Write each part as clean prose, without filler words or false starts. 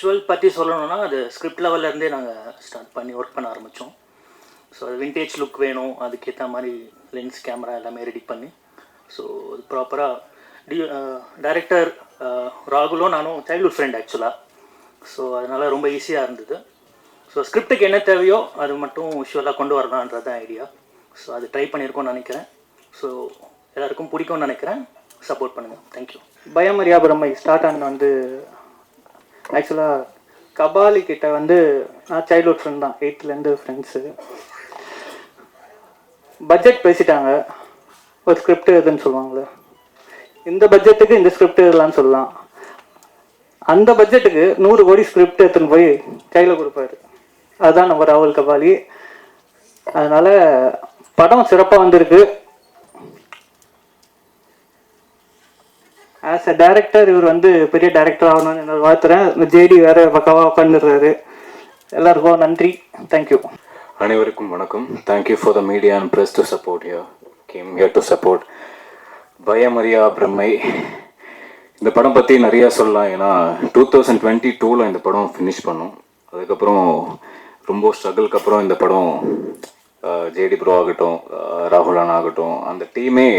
Visual பற்றி சொல்லணும்னா அது ஸ்கிரிப்ட் லெவல்லேருந்தே நாங்கள் ஸ்டார்ட் பண்ணி ஒர்க் பண்ண ஆரம்பித்தோம். ஸோ அது விண்டேஜ் லுக் வேணும், அதுக்கேற்ற மாதிரி லென்ஸ் கேமரா எல்லாமே ரெடி பண்ணி ஸோ அது ப்ராப்பராக டைரக்டர் ராகுலும் நானும் சைல்ட்ஹுட் ஃப்ரெண்ட் ஆக்சுவலாக. ஸோ அதனால் ரொம்ப ஈஸியாக இருந்தது. ஸோ ஸ்கிரிப்டுக்கு என்ன தேவையோ அது மட்டும் விஷுவலாக கொண்டு வரலான்றது தான் ஐடியா. ஸோ அது ட்ரை பண்ணியிருக்கோன்னு நினைக்கிறேன். ஸோ எல்லாருக்கும் பிடிக்கும்னு நினைக்கிறேன். சப்போர்ட் பண்ணுங்கள். தேங்க்யூ. பயமரியா பிரம்மை ஸ்டார்ட் ஆன வந்து ஆக்சுவலாக கபாலி கிட்ட வந்து நான் சைல்ட்ஹுட் ஃப்ரெண்ட் தான், 8th ஃப்ரெண்ட்ஸு. பட்ஜெட் பேசிட்டாங்க, ஒரு ஸ்கிரிப்ட் எதுன்னு சொல்லுவாங்களே, இந்த பட்ஜெட்டுக்கு இந்த ஸ்கிரிப்ட் இதெல்லாம் சொல்லலாம். அந்த பட்ஜெட்டுக்கு 100 கோடி ஸ்கிரிப்ட் எடுத்துன்னு போய் கையில் கொடுப்பாரு. அதுதான் நம்ம ராகுல் கபாலி. அதனால் படம் சிறப்பாக வந்திருக்கு. ஆஸ் அ டைரக்டர் இவர் வந்து பெரிய டைரக்டர் ஆகணும்னு என்ன வாழ்த்துறேன். ஜேடி வேறு பக்காவாக உட்காந்துடுறாரு. எல்லாருக்கும் நன்றி. தேங்க்யூ. அனைவருக்கும் வணக்கம். Thank you for the media and press to support here. Came here to support Bhayamariya Brammai. இந்த படம் பற்றி நிறையா சொல்லலாம். ஏன்னா 2022 இந்த படம் ஃபினிஷ் பண்ணோம். அதுக்கப்புறம் ரொம்ப ஸ்ட்ரகிளுக்கு அப்புறம் இந்த படம் ஜேடி ப்ரோ ஆகட்டும், ராகுல் அண்ணா ஆகட்டும், அந்த டீமே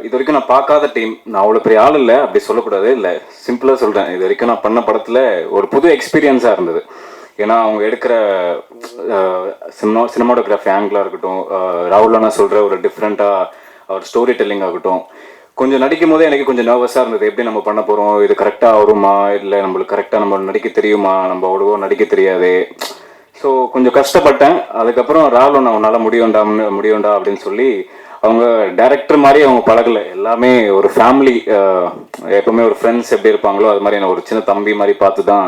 இது வரைக்கும் நான் பார்க்காத டீம். நான் அவ்வளோ பெரிய ஆள் இல்லை, அப்படி சொல்லக்கூடாது, இல்லை சிம்பிளாக சொல்கிறேன். இது வரைக்கும் நான் பண்ண படத்தில் ஒரு புது எக்ஸ்பீரியன்ஸாக இருந்தது. ஏன்னா அவங்க எடுக்கிற சினிமாட்டோகிராஃபி ஆங்கிளாக இருக்கட்டும், ராகுல் அண்ணா சொல்கிற ஒரு டிஃப்ரெண்ட்டாக அவர் ஸ்டோரி டெல்லிங் ஆகட்டும், கொஞ்சம் நடிக்கும் போதே எனக்கு கொஞ்சம் நர்வஸாக இருந்தது. எப்படி நம்ம பண்ண போகிறோம், இது கரெக்டாக வருமா, இல்லை நம்மளுக்கு கரெக்டாக நம்ம நடிக்க தெரியுமா, நம்ம அவ்வளோவோ நடிக்க தெரியாது. ஸோ கொஞ்சம் கஷ்டப்பட்டேன். அதுக்கப்புறம் ராகுல் அண்ணா உன்னால் முடியும்டா அப்படின்னு சொல்லி அவங்க டைரக்டர் மாதிரி அவங்க பழகலை. எல்லாமே ஒரு ஃபேமிலி, எப்பவுமே ஒரு ஃப்ரெண்ட்ஸ் எப்படி இருப்பாங்களோ அது மாதிரி நான் ஒரு சின்ன தம்பி மாதிரி பார்த்து தான்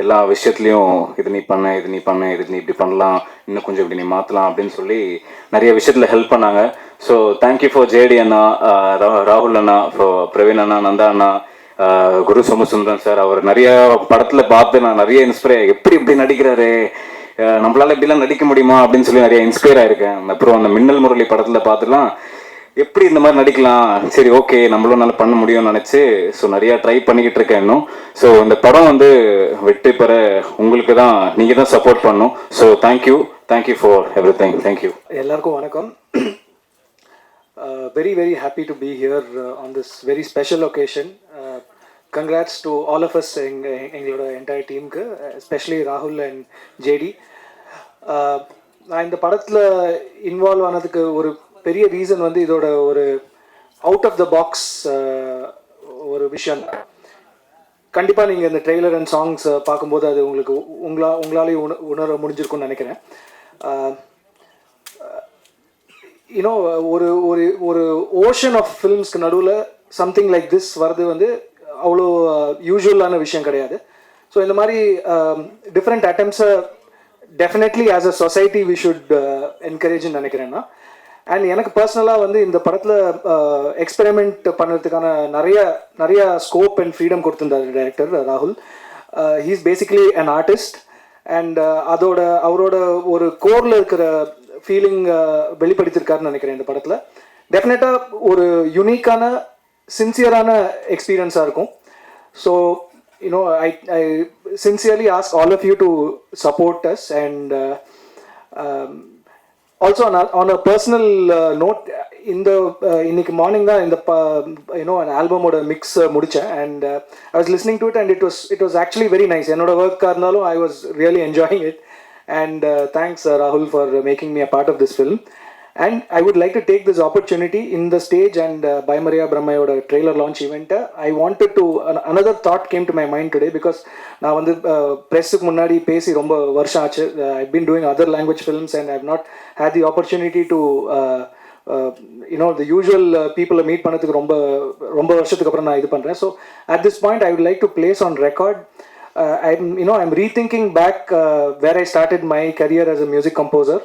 எல்லா விஷயத்துலையும் இது நீ பண்ண, இது நீ இப்படி பண்ணலாம், இன்னும் கொஞ்சம் இப்படி நீ மாற்றலாம் அப்படின்னு சொல்லி நிறைய விஷயத்தில் ஹெல்ப் பண்ணாங்க. ஸோ தேங்க்யூ ஃபார் ஜேடி அண்ணா, ராகுல் அண்ணா, ஃபார் பிரவீன் அண்ணா, நந்தா அண்ணா, குரு சோமசுந்தரன் சார். அவர் நிறைய படத்தில் பார்த்து நான் நிறைய இன்ஸ்பயர், எப்படி நடிக்கிறாரு, நம்மளால எப்படிலாம் நடிக்க முடியுமா அப்படின்னு சொல்லி நிறைய இன்ஸ்பயர் ஆயிருக்கேன். அப்புறம் அந்த மின்னல் முரளி படத்தில் பார்த்துலாம் எப்படி இந்த மாதிரி நடிக்கலாம், சரி ஓகே நம்மளும் நல்லா பண்ண முடியும்னு நினச்சி ஸோ நிறையா ட்ரை பண்ணிக்கிட்டு இருக்கேன் இன்னும். ஸோ இந்த படம் வந்து வெற்றி பெற உங்களுக்கு தான், நீங்கள் தான் சப்போர்ட் பண்ணணும். So thank you for everything. Thank you. எல்லாருக்கும் வணக்கம். Very very happy to be here on this very special occasion. Congrats to all of us எங்களோட entire teamக்கு, especially Rahul and JD. நான் இந்த படத்தில் இன்வால்வ் ஆனதுக்கு ஒரு பெரிய ரீசன் வந்து இதோட ஒரு அவுட் ஆஃப் த பாக்ஸ் ஒரு விஷயம். கண்டிப்பாக நீங்கள் இந்த ட்ரெய்லர் அண்ட் சாங்ஸ் பார்க்கும்போது அது உங்களுக்கு உங்களாலே உணர முடிஞ்சிருக்கும்னு நினைக்கிறேன். யூனோ ஒரு ஒரு ஒரு ஓஷன் ஆஃப் ஃபில்ம்ஸ்க்கு நடுவில் சம்திங் லைக் திஸ் வர்றது வந்து அவ்வளோ யூஸ்வலான விஷயம் கிடையாது. ஸோ இந்த மாதிரி டிஃப்ரெண்ட் அட்டெம்ப்ஸை definitely as a society we should என்கரேஜ்னு நினைக்கிறேன்னா. அண்ட் எனக்கு பர்சனலாக வந்து இந்த படத்தில் எக்ஸ்பெரிமெண்ட் பண்ணுறதுக்கான நிறைய ஸ்கோப் அண்ட் ஃப்ரீடம் கொடுத்துருந்தார் டைரக்டர் ராகுல். He is basically an artist and அவரோட ஒரு கோரில் இருக்கிற ஃபீலிங் வெளிப்படுத்தியிருக்காருன்னு நினைக்கிறேன் இந்த படத்தில். டெஃபினட்டாக ஒரு யூனிக்கான சின்சியரான எக்ஸ்பீரியன்ஸாக இருக்கும். So you know I sincerely ask all of you to support us. And also on a personal note, இன்னைக்கு மார்னிங் தான் இந்த an ஆல்பமோட மிக்ஸ் முடித்தேன். And I was listening to it and it was actually very nice. என்னோட ஒர்க்காக இருந்தாலும் I was really enjoying it. And thanks Rahul for making me a part of this film. And I would like to take this opportunity in the stage and பயமரியா பிரம்மையோட trailer launch event. I wanted to, another thought came to my mind today because நான் வந்து ப்ரெஸ்ஸுக்கு முன்னாடி பேசி ரொம்ப வருஷம் ஆச்சு. I've been doing other language films and I've not had the opportunity to the usual people meet பண்ணதுக்கு ரொம்ப வருஷத்துக்கு அப்புறம் நான் இது பண்ணுறேன். So at this point I would like to place on record, I'm rethinking back where I started my career as a music composer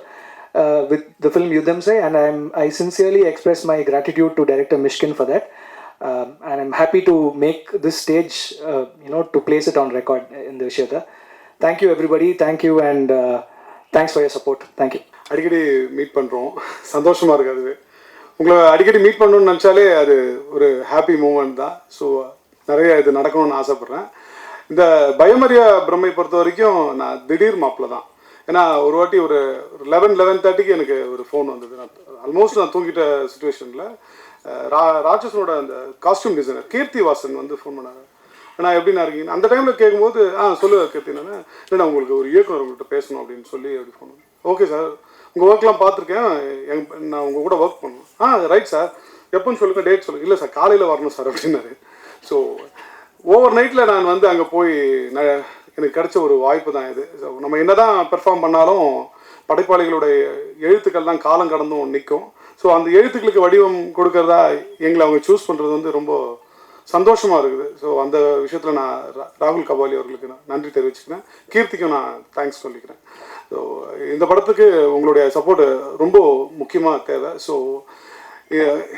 with the film Yudhamse, and I sincerely express my gratitude to director Mishkin for that. And I'm happy to make this stage, to place it on record in the Vishayata. Thank you everybody, thank you, and thanks for your support. Thank you. அடிக்கடி meet பண்ணுறோம், சந்தோஷமாக இருக்குது. அது உங்களை அடிக்கடி meet பண்ணணும்னு நினச்சாலே அது ஒரு ஹாப்பி மூமெண்ட் தான். ஸோ நிறைய இது நடக்கணும்னு ஆசைப்பட்றேன். இந்த பயமறியா பிரம்மை பொறுத்த வரைக்கும் நான் திடீர் மாப்பிள்ள தான். ஏன்னா ஒரு வாட்டி ஒரு 11:30க்கு எனக்கு ஒரு ஃபோன் வந்தது. ஆல்மோஸ்ட் நான் தூங்கிட்ட சுச்சுவேஷனில் ராட்சசனோட அந்த காஸ்டியூம் டிசைனர் கீர்த்தி வாசன் வந்து ஃபோன் பண்ணாங்க. நான் எப்படின்னா இருக்கீங்க அந்த டைமில் கேட்கும்போது சொல்லு கீர்த்தி, நான் இல்லைண்ணா உங்களுக்கு ஒரு இயக்குனர் உங்கள்கிட்ட பேசணும் அப்படின்னு சொல்லி அப்படி ஃபோன் பண்ணேன். ஓகே சார், உங்கள் ஒர்க்லாம் பார்த்துருக்கேன், நான் உங்கள் கூட ஒர்க் பண்ணணும். ரைட் சார், எப்போன்னு சொல்லுங்கள், டேட் சொல்லுங்கள். இல்லை சார், காலையில் வரணும் சார் அப்படின்னாரு. ஸோ ஓவர் நைட்டில் நான் வந்து அங்கே போய் எனக்கு கிடைச்ச ஒரு வாய்ப்பு தான் இது. ஸோ நம்ம என்ன தான் பெர்ஃபார்ம் பண்ணாலும் படைப்பாளிகளுடைய எழுத்துக்கள் தான் காலம் கடந்தும் நிற்கும். ஸோ அந்த எழுத்துக்களுக்கு வடிவம் கொடுக்கறதா எங்களை அவங்க சூஸ் பண்ணுறது வந்து ரொம்ப சந்தோஷமாக இருக்குது. ஸோ அந்த விஷயத்தில் நான் ராகுல் கபாலி அவர்களுக்கு நான் நன்றி தெரிவிச்சுக்கிறேன். கீர்த்திக்கும் நான் தேங்க்ஸ் சொல்லிக்கிறேன். ஸோ இந்த படத்துக்கு உங்களுடைய சப்போர்ட் ரொம்ப முக்கியமாக தேவை. ஸோ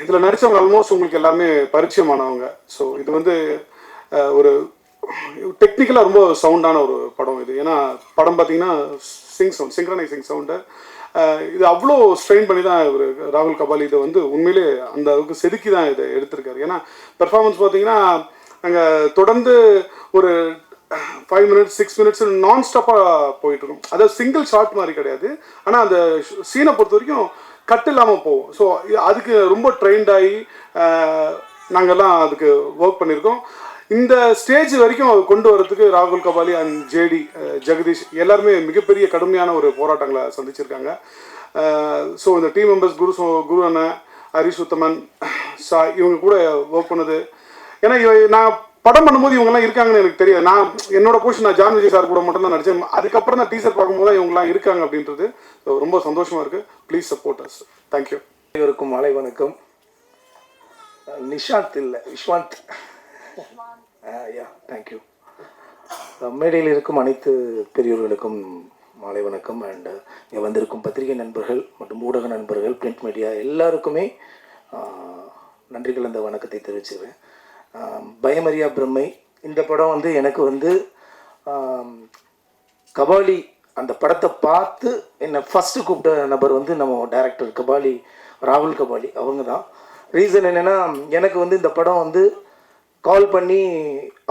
இதில் நடித்தவங்க ஆல்மோஸ்ட் உங்களுக்கு எல்லாமே பரிச்சயமானவங்க. ஸோ இது வந்து ஒரு டெக்னிக்கலாக ரொம்ப சவுண்டான ஒரு படம் இது. ஏன்னா படம் பார்த்தீங்கன்னா சிங்க்ரனைசிங் சவுண்டு இது அவ்வளோ ஸ்ட்ரெயின் பண்ணி தான் இவர் ராகுல் கபாலி இதை வந்து உண்மையிலே அந்த அளவுக்கு செதுக்கி தான் இதை எடுத்திருக்காரு. ஏன்னா பெர்ஃபார்மன்ஸ் பார்த்தீங்கன்னா நாங்கள் தொடர்ந்து ஒரு 5 minutes 6 minutes நான் ஸ்டாப்பாக போயிட்டுருக்கோம். அதாவது சிங்கிள் ஷாட் மாதிரி கிடையாது, ஆனால் அந்த சீனை பொறுத்த வரைக்கும் கட் இல்லாமல் போகும். ஸோ அதுக்கு ரொம்ப ட்ரெயின்டாகி நாங்கள்லாம் அதுக்கு ஒர்க் பண்ணியிருக்கோம். இந்த ஸ்டேஜ் வரைக்கும் கொண்டு வரதுக்கு ராகுல் கபாலி அண்ட் ஜேடி ஜெகதீஷ் எல்லாருமே மிகப்பெரிய கடுமையான ஒரு போராட்டங்களை சந்திச்சிருக்காங்க. ஸோ இந்த டீம் மெம்பர்ஸ் குரு அண்ணன், ஹரிஷ் உத்தமன், இவங்க கூட ஒர்க் பண்ணது. ஏன்னா நான் படம் பண்ணும்போது இவங்கெல்லாம் இருக்காங்கன்னு எனக்கு தெரியாது. நான் என்னோட போர்ஷன் நான் ஜான் விஜய் சார் கூட மட்டும் தான் நடிச்சேன். அதுக்கப்புறம் தான் டீசர் பார்க்கும்போது தான் இவங்கெல்லாம் இருக்காங்க அப்படின்றது ரொம்ப சந்தோஷமாக இருக்குது. Please support us. தேங்க்யூ. அனைவருக்கும் மாலை வணக்கம். நிஷாந்த் இல்லை, விஸ்வாந்த். தேங்க்யூ. மேடையில் இருக்கும் அனைத்து பெரியவர்களுக்கும் மாலை வணக்கம். அண்ட் இங்கே வந்திருக்கும் பத்திரிகை நண்பர்கள் மற்றும் ஊடக நண்பர்கள், பிரிண்ட் மீடியா எல்லாருக்குமே நன்றி கலந்த வணக்கத்தை தெரிவிச்சுக்கிறேன். பயமறியா பிரம்மை இந்த படம் வந்து எனக்கு வந்து கபாலி அந்த படத்தை பார்த்து என்னை ஃபஸ்ட்டு கூப்பிட்ட நபர் வந்து நம்ம டைரக்டர் கபாலி, ராகுல் கபாலி அவங்க தான். ரீசன் என்னென்னா, எனக்கு வந்து இந்த படம் வந்து கால் பண்ணி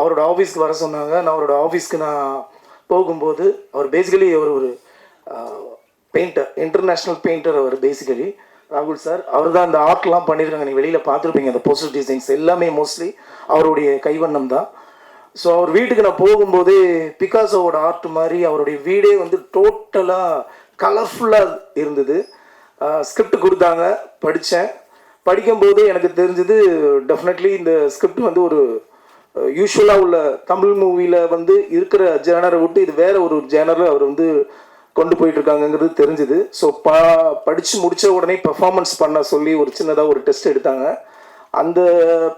அவரோட ஆஃபீஸ்க்கு வர சொன்னாங்க. நான் அவரோட ஆஃபீஸ்க்கு நான் போகும்போது, அவர் பேசிக்கலி அவர் ஒரு பெயிண்டர், இன்டர்நேஷ்னல் பெயிண்டர் அவர் பேசிக்கலி, ராகுல் சார். அவர் தான் அந்த ஆர்ட்லாம் பண்ணியிருக்காங்க, நீங்கள் வெளியில் பார்த்துருப்பீங்க. அந்த போஸ்டர் டிசைன்ஸ் எல்லாமே மோஸ்ட்லி அவருடைய கைவண்ணம் தான். ஸோ அவர் வீட்டுக்கு நான் போகும்போதே பிகாசோவோட ஆர்ட் மாதிரி அவருடைய வீடே வந்து டோட்டலாக கலர்ஃபுல்லாக இருந்தது. ஸ்கிரிப்ட் கொடுத்தாங்க, படித்தேன். படிக்கும்போது எனக்கு தெரிஞ்சது டெஃபினெட்லி இந்த ஸ்கிரிப்ட் வந்து ஒரு யூஸ்வலாக உள்ள தமிழ் மூவியில் வந்து இருக்கிற ஜேனரை விட்டு இது வேறு ஒரு ஜேனரில் அவர் வந்து கொண்டு போயிட்டுருக்காங்கங்கிறது தெரிஞ்சுது. ஸோ படித்து முடித்த உடனே பெர்ஃபார்மன்ஸ் பண்ண சொல்லி ஒரு சின்னதாக ஒரு டெஸ்ட் எடுத்தாங்க. அந்த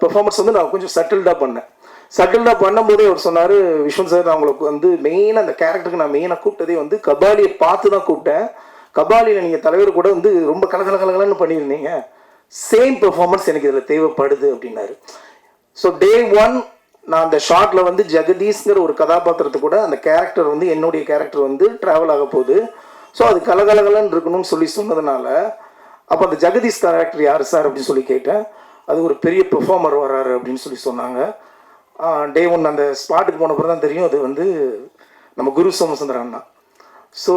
பெர்ஃபார்மன்ஸ் வந்து நான் கொஞ்சம் சட்டில்டாக பண்ணேன். சட்டில்டாக பண்ணும்போதே அவர் சொன்னார், விஸ்வன் சார், நான் உங்களுக்கு வந்து மெயினாக அந்த கேரக்டருக்கு நான் மெயினாக கூப்பிட்டதே வந்து கபாலியை பார்த்து தான் கூப்பிட்டேன். கபாலியில் நீங்கள் தலைவர் கூட வந்து ரொம்ப கலகலன்னு பண்ணியிருந்தீங்க, சேம் பெர்ஃபார்மன்ஸ் எனக்கு இதில் தேவைப்படுது அப்படின்னாரு. ஸோ டே 1 நான் அந்த ஷார்ட்டில் வந்து ஜெகதீஷ்ங்கிற ஒரு கதாபாத்திரத்தை கூட அந்த கேரக்டர் வந்து என்னுடைய கேரக்டர் வந்து ட்ராவல் ஆக போகுது. ஸோ அது கலகலன்னு இருக்கணும்னு சொல்லி சொன்னதுனால, அப்போ அந்த ஜெகதீஷ் கேரக்டர் யார் சார் அப்படின்னு சொல்லி கேட்டேன். அது ஒரு பெரிய பெர்ஃபார்மர் வர்றாரு அப்படின்னு சொல்லி சொன்னாங்க. டே 1 அந்த ஸ்பாட்டுக்கு போன பிறகு தான் தெரியும் அது வந்து நம்ம குரு சோமசுந்தரம் அண்ணா. ஸோ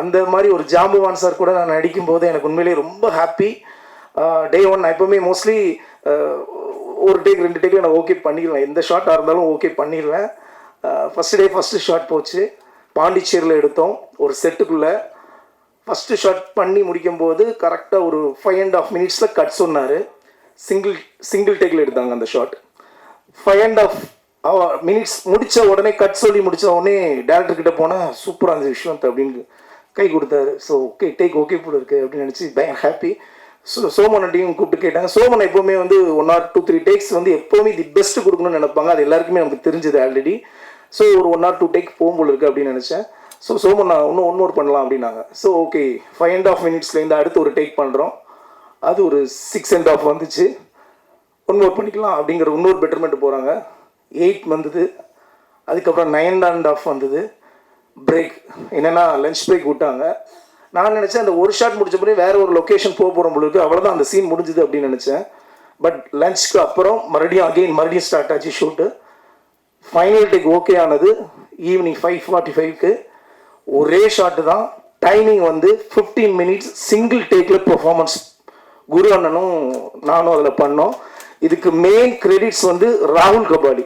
அந்த மாதிரி ஒரு ஜாம்பவான் சார் கூட நான் நடிக்கும்போது எனக்கு உண்மையிலேயே ரொம்ப ஹாப்பி. டே 1 நான் எப்போவுமே மோஸ்ட்லி ஒரு டேக் 2 டேக்கில் நான் ஓகே பண்ணிடுவேன், எந்த ஷார்ட்டாக இருந்தாலும் ஓகே பண்ணிடுவேன். ஃபஸ்ட்டு டே ஃபஸ்ட்டு ஷாட் போச்சு, பாண்டிச்சேரியில் எடுத்தோம். ஒரு செட்டுக்குள்ளே ஃபஸ்ட்டு ஷாட் பண்ணி முடிக்கும்போது கரெக்டாக ஒரு 5.5 minutes கட் சொன்னார். சிங்கிள் டேக்கில் எடுத்தாங்க அந்த ஷாட். 5.5 minutes முடித்த உடனே கட் சொல்லி முடித்த உடனே டேரக்டர்கிட்ட போனால் சூப்பராக இருந்துச்சு விஸ்வந்த் அப்படின்னு கை கொடுத்தாரு. ஸோ ஓகே, டேக் ஓகே போல இருக்குது அப்படின்னு நினச்சி பயங்கர ஹாப்பி. சோமன்ட்டையும் கூப்பிட்டு கேட்டாங்க. சோமன் எப்போவுமே வந்து 1 or 2-3 டேக்ஸ் வந்து எப்போவுமே தி பெஸ்ட்டு கொடுக்கணும்னு நினைப்பாங்க. அது எல்லாருக்குமே நமக்கு தெரிஞ்சது ஆல்ரெடி. ஸோ ஒரு 1 or 2 டேக் போகும்போது இருக்குது அப்படின்னு நினச்சேன். ஸோ சோமன் நான் ஒன்று மோர் பண்ணலாம் அப்படின்னாங்க. ஸோ ஓகே, 5.5 minutesலேருந்து அடுத்து ஒரு டேக் பண்ணுறோம். அது ஒரு 6.5 வந்துச்சு. 1 மோர் பண்ணிக்கலாம் அப்படிங்கிற இன்னொரு பெட்டர்மெண்ட் போகிறாங்க. 8 வந்தது. அதுக்கப்புறம் 9.5 வந்தது. பிரேக் என்னென்னா லஞ்ச் பிரேக் விட்டாங்க. நான் நினச்சேன் அந்த ஒரு ஷாட் முடிச்ச பிறகு வேறு ஒரு லொக்கேஷன் போகிறோம் பொழுது அவ்வளோதான், அந்த சீன் முடிஞ்சுது அப்படின்னு நினச்சேன். பட் லஞ்சுக்கு அப்புறம் மறுபடியும் ஸ்டார்ட் ஆச்சு ஷூட்டு. ஃபைனல் டேக் ஓகே ஆனது ஈவினிங் 5:45க்கு. ஒரே ஷாட்டு தான், டைமிங் வந்து 15 மினிட்ஸ், சிங்கிள் டேக்கில் பெர்ஃபார்மன்ஸ் குரு அண்ணனும் நானும் அதில் பண்ணோம். இதுக்கு மெயின் கிரெடிட்ஸ் வந்து ராகுல் கபாலி.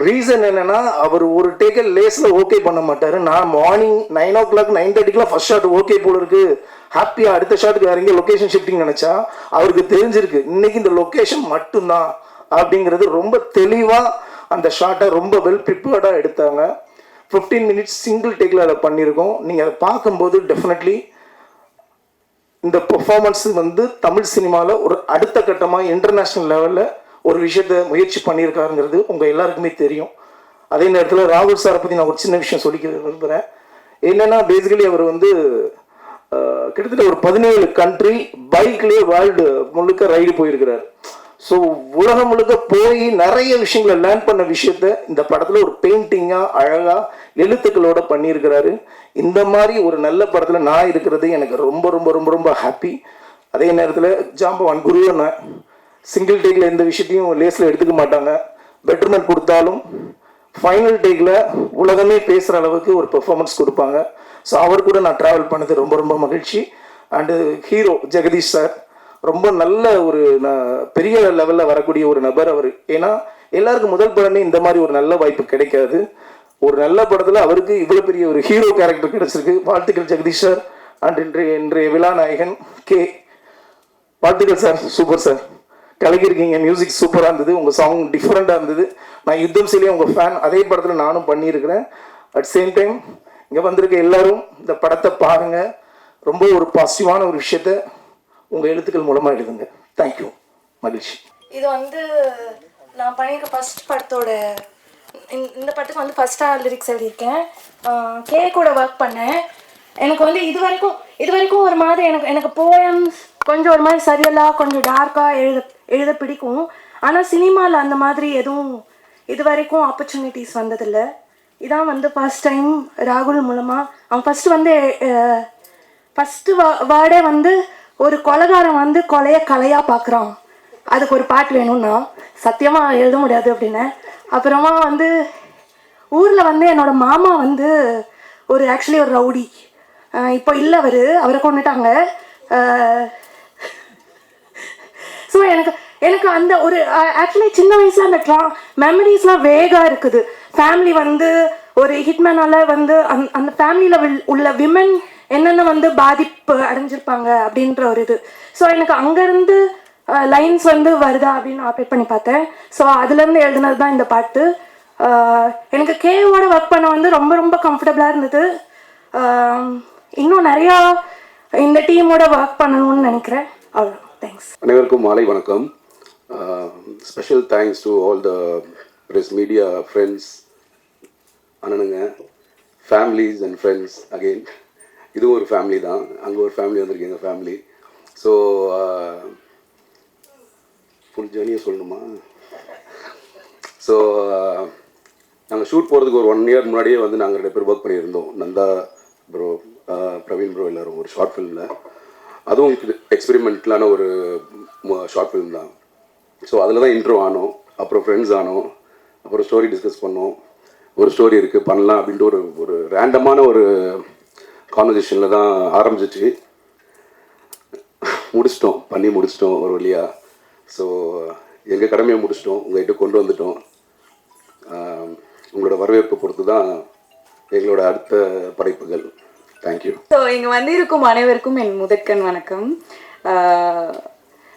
ரீசன் என்னென்னா, அவர் ஒரு டேக்கை லேஸில் ஓகே பண்ண மாட்டார். நான் மார்னிங் 9 o'clock 9:30க்குலாம் ஃபர்ஸ்ட் ஷாட் ஓகே போல இருக்கு, ஹாப்பியாக அடுத்த ஷாட்டுக்கு வேற எங்கேயும் லொக்கேஷன் ஷிஃப்டிங் நினச்சா அவருக்கு தெரிஞ்சிருக்கு இன்னைக்கு இந்த லொக்கேஷன் மட்டும்தான் அப்படிங்கிறது. ரொம்ப தெளிவாக அந்த ஷாட்டை ரொம்ப வெல் ப்ரிப்பேர்டாக எடுத்தாங்க. 15 மினிட்ஸ் சிங்கிள் டேக்கில் அதை பண்ணியிருக்கோம். நீங்கள் அதை பார்க்கும்போது டெஃபினெட்லி இந்த பெர்ஃபார்மன்ஸ் வந்து தமிழ் சினிமாவில் ஒரு அடுத்த கட்டமாக இன்டர்நேஷ்னல் லெவலில் ஒரு விஷயத்தை முயற்சி பண்ணியிருக்காருங்கிறது உங்கள் எல்லாருக்குமே தெரியும். அதே நேரத்தில் ராகுல் சாரை பற்றி நான் ஒரு சின்ன விஷயம் சொல்லிக்க விரும்புகிறேன். என்னென்னா, பேசிக்கலி அவர் வந்து கிட்டத்தட்ட ஒரு 17 கண்ட்ரி பைக்லேயே வேர்ல்டு முழுக்க ரைடு போயிருக்கிறார். ஸோ உலகம் முழுக்க போய் நிறைய விஷயங்களை லேர்ன் பண்ண விஷயத்த இந்த படத்தில் ஒரு பெயிண்டிங்காக அழகாக எழுத்துக்களோட பண்ணியிருக்கிறாரு. இந்த மாதிரி ஒரு நல்ல படத்தில் நான் இருக்கிறது எனக்கு ரொம்ப ரொம்ப ரொம்ப ரொம்ப ஹாப்பி. அதே நேரத்தில் ஜாம்பவான் குருவனை சிங்கிள் டேக்கில் எந்த விஷயத்தையும் லேஸில் எடுத்துக்க மாட்டாங்க. பெட்டர்மெண்ட் கொடுத்தாலும் ஃபைனல் டேக்கில் உலகமே பேசுகிற அளவுக்கு ஒரு பெர்ஃபார்மன்ஸ் கொடுப்பாங்க. ஸோ அவர் கூட நான் ட்ராவல் பண்ணது ரொம்ப ரொம்ப மகிழ்ச்சி. அண்டு ஹீரோ ஜெகதீஷ் சார் ரொம்ப நல்ல ஒரு பெரிய லெவலில் வரக்கூடிய ஒரு நபர் அவர். ஏன்னா எல்லாருக்கும் முதல் படமே இந்த மாதிரி ஒரு நல்ல வாய்ப்பு கிடைக்காது. ஒரு நல்ல படத்தில் அவருக்கு இவ்வளோ பெரிய ஒரு ஹீரோ கேரக்டர் கிடைச்சிருக்கு. வாழ்த்துக்கள் ஜெகதீஷ் சார். அண்ட் இன்றைய விழா நாயகன் கே, வாழ்த்துக்கள் சார். சூப்பர் சார், கலக்கிருக்கீங்க. மியூசிக் சூப்பராக இருந்தது, உங்கள் சாங் டிஃப்ரெண்ட்டாக இருந்தது. நான் யுத்தம் செய்யலையே உங்கள் ஃபேன், அதே படத்தில் நானும் பண்ணியிருக்கிறேன். அட் சேம் டைம் இங்கே வந்திருக்க எல்லாரும் இந்த படத்தை பாருங்கள். ரொம்ப ஒரு பாசிட்டிவான ஒரு விஷயத்த உங்கள் எழுத்துக்கள் மூலமாக எழுதுங்க. தேங்க்யூ, மகிழ்ச்சி. இது வந்து நான் பண்ணியிருக்க ஃபர்ஸ்ட் படத்தோட இந்த படத்துக்கு வந்து ஃபர்ஸ்ட்டாக லிரிக்ஸ் எழுதியிருக்கேன். கே கூட ஒர்க் பண்ணேன். எனக்கு வந்து இது வரைக்கும் ஒரு மாதிரி எனக்கு போயம்ஸ் கொஞ்சம் ஒரு மாதிரி சரியலாக கொஞ்சம் டார்க்காக எழுத பிடிக்கும். ஆனால் சினிமாவில் அந்த மாதிரி எதுவும் இது வரைக்கும் ஆப்பர்ச்சுனிட்டிஸ் வந்ததில்லை. இதான் வந்து ஃபர்ஸ்ட் டைம் ராகுல் மூலமாக. அவன் ஃபஸ்ட்டு வேர்டே வந்து ஒரு கொலைகாரன் வந்து கலையாக பார்க்குறான், அதுக்கு ஒரு பாட்டு வேணும்னா சத்தியமாக எழுத முடியாது அப்படின்னு. அப்புறமா வந்து ஊரில் வந்து என்னோடய மாமா வந்து ஆக்சுவலி ஒரு ரவுடி. இப்போ இல்லை, அவரை கொண்டுட்டாங்க. ஸோ எனக்கு அந்த ஒரு ஆக்சுவலி சின்ன வயசில் அந்த மெமரிஸ்லாம் வேகாக இருக்குது. ஃபேமிலி வந்து ஒரு ஹிட்மேனால் வந்து அந்த ஃபேமிலியில் உள்ள விமன் என்னென்ன வந்து பாதிப்பு அடைஞ்சிருப்பாங்க அப்படின்ற ஒரு இது. ஸோ எனக்கு அங்கேருந்து லைன்ஸ் வந்து வருதா அப்படின்னு ஆப்ரேட் பண்ணி பார்த்தேன். ஸோ அதுலேருந்து எழுதுனது தான் இந்த பாட்டு. எனக்கு கேவோட ஒர்க் பண்ண வந்து ரொம்ப ரொம்ப கம்ஃபர்டபுளாக இருந்தது. இன்னும் நிறையா இந்த டீமோட ஒர்க் பண்ணணும்னு நினைக்கிறேன். அவ்வளோ, தேங்க்ஸ். அனைவருக்கும் மாலை வணக்கம். Special thanks to all the press media friends, அண்ணனுங்க, ஃபேமிலிஸ் அண்ட் ஃப்ரெண்ட்ஸ். அகெயின் இதுவும் ஒரு ஃபேமிலி தான். அங்கே ஒரு ஃபேமிலி வந்திருக்கு, எங்கள் ஃபேமிலி. ஸோ ஃபுல் ஜேர்னியை சொல்லணுமா? ஸோ நாங்கள் ஷூட் போகிறதுக்கு ஒரு 1 year முன்னாடியே வந்து நாங்கள் 2 பேர் ஒர்க் பண்ணியிருந்தோம். நந்தா ப்ரோ, பிரவீன் ப்ரோ, எல்லோரும் ஒரு ஷார்ட் ஃபிலிமில். அதுவும் எக்ஸ்பெரிமெண்ட்லான ஒரு ஷார்ட் ஃபிலிம் தான். ஸோ அதில் தான் இன்ட்ரோ ஆனோம், அப்புறம் ஃப்ரெண்ட்ஸ் ஆனோம், அப்புறம் ஸ்டோரி டிஸ்கஸ் பண்ணோம். ஒரு ஸ்டோரி இருக்குது பண்ணலாம் அப்படின்ட்டு ஒரு ரேண்டமான ஒரு கான்வர்சேஷனில் தான் ஆரம்பிச்சிச்சு. பண்ணி முடிச்சிட்டோம் ஒரு வழியாக. ஸோ எங்கள் கடமையை முடிச்சிட்டோம், உங்கள்கிட்ட கொண்டு வந்துட்டோம். உங்களோட வரவேற்பை பொறுத்து தான் எங்களோட அடுத்த படைப்புகள். தேங்க்யூ. ஸோ இங்கே வந்திருக்கும் அனைவருக்கும் என் முதற்கண் வணக்கம்.